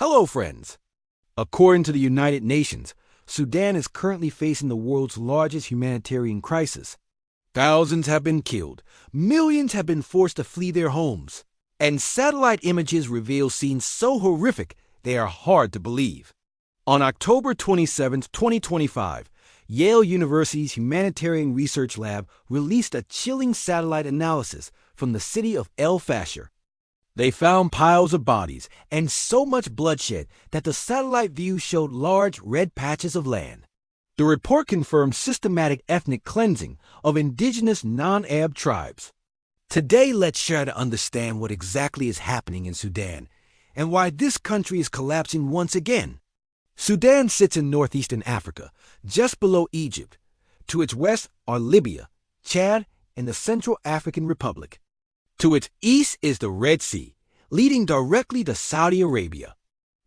Hello, friends. According to the United Nations, Sudan is currently facing the world's largest humanitarian crisis. Thousands have been killed, millions have been forced to flee their homes, and satellite images reveal scenes so horrific they are hard to believe. On October 27, 2025, Yale University's Humanitarian Research Lab released a chilling satellite analysis from the city of El-Fasher. They found piles of bodies and so much bloodshed that the satellite view showed large red patches of land. The report confirmed systematic ethnic cleansing of indigenous non-Arab tribes. Today, let's try to understand what exactly is happening in Sudan and why this country is collapsing once again. Sudan sits in northeastern Africa, just below Egypt. To its west are Libya, Chad, and the Central African Republic. To its east is the Red Sea, leading directly to Saudi Arabia.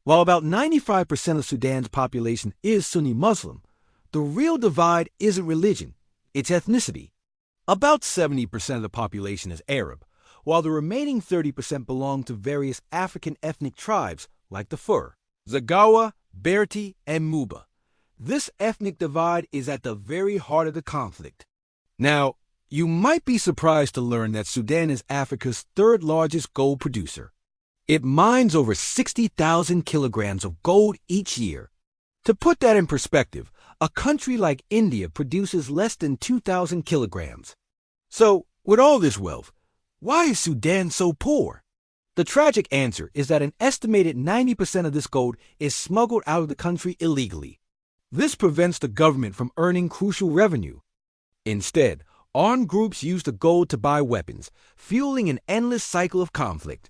While about 95% of Sudan's population is Sunni Muslim, the real divide isn't religion, it's ethnicity. About 70% of the population is Arab, while the remaining 30% belong to various African ethnic tribes like the Fur, Zagawa, Berti, and Muba. This ethnic divide is at the very heart of the conflict. Now, you might be surprised to learn that Sudan is Africa's third largest gold producer. It mines over 60,000 kilograms of gold each year. To put that in perspective, a country like India produces less than 2,000 kilograms. So, with all this wealth, why is Sudan so poor? The tragic answer is that an estimated 90% of this gold is smuggled out of the country illegally. This prevents the government from earning crucial revenue. Instead, armed groups use the gold to buy weapons, fueling an endless cycle of conflict.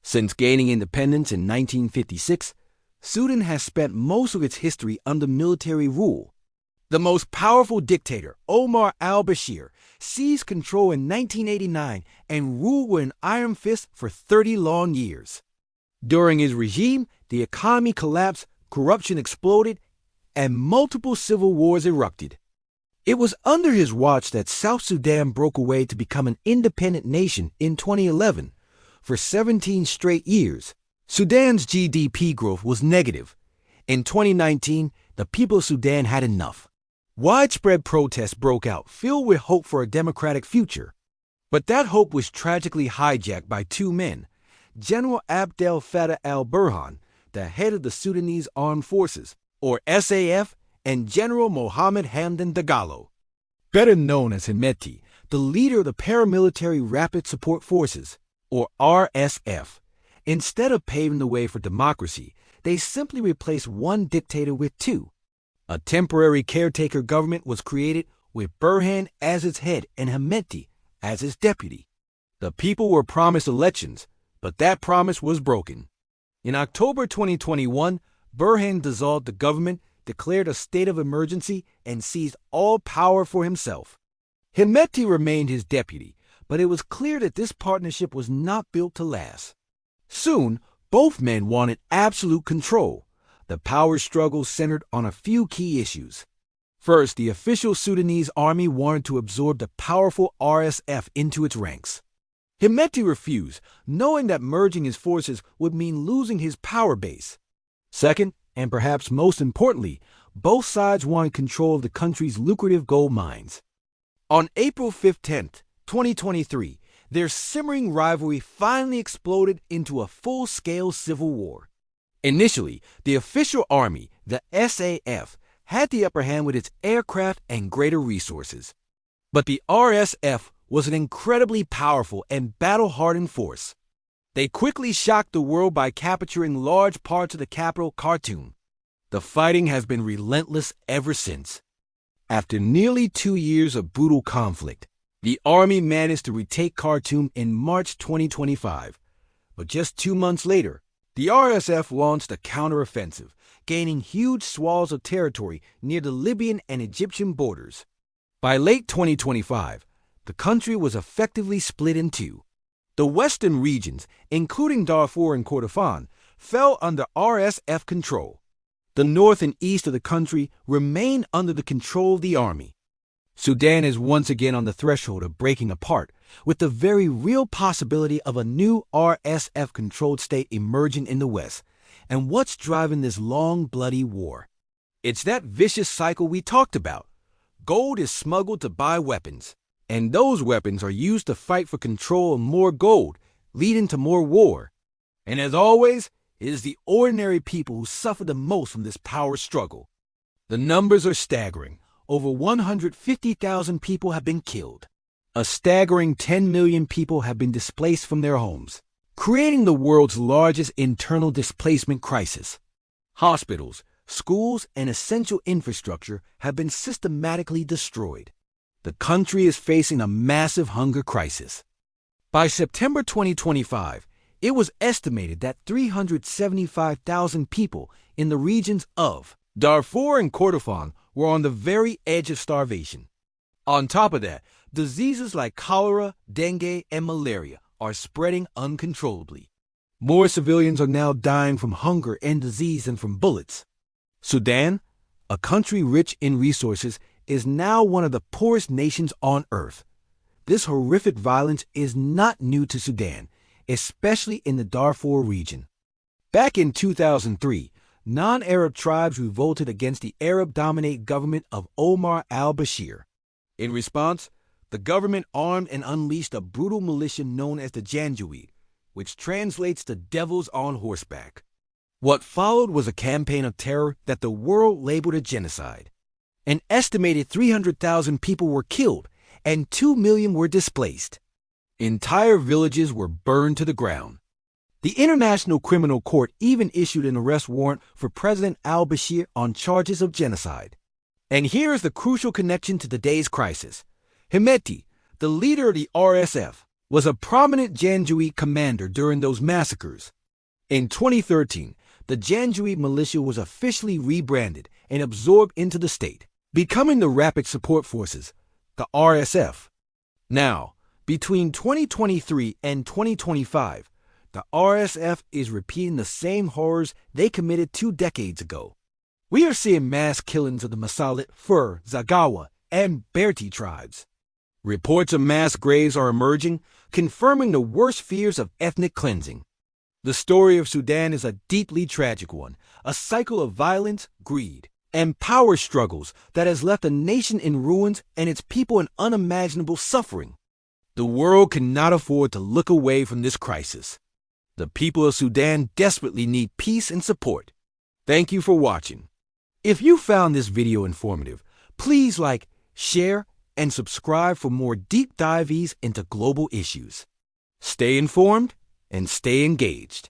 Since gaining independence in 1956, Sudan has spent most of its history under military rule. The most powerful dictator, Omar al-Bashir, seized control in 1989 and ruled with an iron fist for 30 long years. During his regime, the economy collapsed, corruption exploded, and multiple civil wars erupted. It was under his watch that South Sudan broke away to become an independent nation in 2011. For 17 straight years, Sudan's GDP growth was negative. In 2019, the people of Sudan had enough. Widespread protests broke out, filled with hope for a democratic future. But that hope was tragically hijacked by two men, General Abdel Fattah al-Burhan, the head of the Sudanese Armed Forces, or SAF, and General Mohammed Hamdan Dagalo, better known as Hemeti, the leader of the Paramilitary Rapid Support Forces, or RSF. Instead of paving the way for democracy, they simply replaced one dictator with two. A temporary caretaker government was created with Burhan as its head and Hemeti as its deputy. The people were promised elections, but that promise was broken. In October 2021, Burhan dissolved the government, declared a state of emergency, and seized all power for himself. Hemeti remained his deputy, but it was clear that this partnership was not built to last. Soon, both men wanted absolute control. The power struggle centered on a few key issues. First, the official Sudanese army wanted to absorb the powerful RSF into its ranks. Hemeti refused, knowing that merging his forces would mean losing his power base. Second, and perhaps most importantly, both sides wanted control of the country's lucrative gold mines. On April 15, 2023, their simmering rivalry finally exploded into a full-scale civil war. Initially, the official army, the SAF, had the upper hand with its aircraft and greater resources. But the RSF was an incredibly powerful and battle-hardened force. They quickly shocked the world by capturing large parts of the capital, Khartoum. The fighting has been relentless ever since. After nearly 2 years of brutal conflict, the army managed to retake Khartoum in March 2025. But just 2 months later, the RSF launched a counteroffensive, gaining huge swaths of territory near the Libyan and Egyptian borders. By late 2025, the country was effectively split in two. The western regions, including Darfur and Kordofan, fell under RSF control. The north and east of the country remained under the control of the army. Sudan is once again on the threshold of breaking apart, with the very real possibility of a new RSF-controlled state emerging in the west, And what's driving this long, bloody war? It's that vicious cycle we talked about. Gold is smuggled to buy weapons, and those weapons are used to fight for control of more gold, leading to more war. And as always, it is the ordinary people who suffer the most from this power struggle. The numbers are staggering. Over 150,000 people have been killed. A staggering 10 million people have been displaced from their homes, creating the world's largest internal displacement crisis. Hospitals, schools, and essential infrastructure have been systematically destroyed. The country is facing a massive hunger crisis. By September 2025, it was estimated that 375,000 people in the regions of Darfur and Kordofan were on the very edge of starvation. On top of that, diseases like cholera, dengue, and malaria are spreading uncontrollably. More civilians are now dying from hunger and disease than from bullets. Sudan, a country rich in resources, is now one of the poorest nations on earth. This horrific violence is not new to Sudan, especially in the Darfur region. Back in 2003, non-Arab tribes revolted against the Arab-dominated government of Omar al-Bashir. In response, the government armed and unleashed a brutal militia known as the Janjaweed, which translates to devils on horseback. What followed was a campaign of terror that the world labeled a genocide. An estimated 300,000 people were killed and 2 million were displaced. Entire villages were burned to the ground. The International Criminal Court even issued an arrest warrant for President al-Bashir on charges of genocide. And here is the crucial connection to today's crisis. Hemeti, the leader of the RSF, was a prominent Janjaweed commander during those massacres. In 2013, the Janjaweed militia was officially rebranded and absorbed into the state, becoming the Rapid Support Forces, the RSF. Now, between 2023 and 2025, the RSF is repeating the same horrors they committed 2 decades ago. We are seeing mass killings of the Masalit, Fur, Zagawa, and Berti tribes. Reports of mass graves are emerging, confirming the worst fears of ethnic cleansing. The story of Sudan is a deeply tragic one, a cycle of violence, greed, and power struggles that has left a nation in ruins and its people in unimaginable suffering. The world cannot afford to look away from this crisis. The people of Sudan desperately need peace and support. Thank you for watching. If you found this video informative, please like, share, and subscribe for more deep dives into global issues. Stay informed and stay engaged.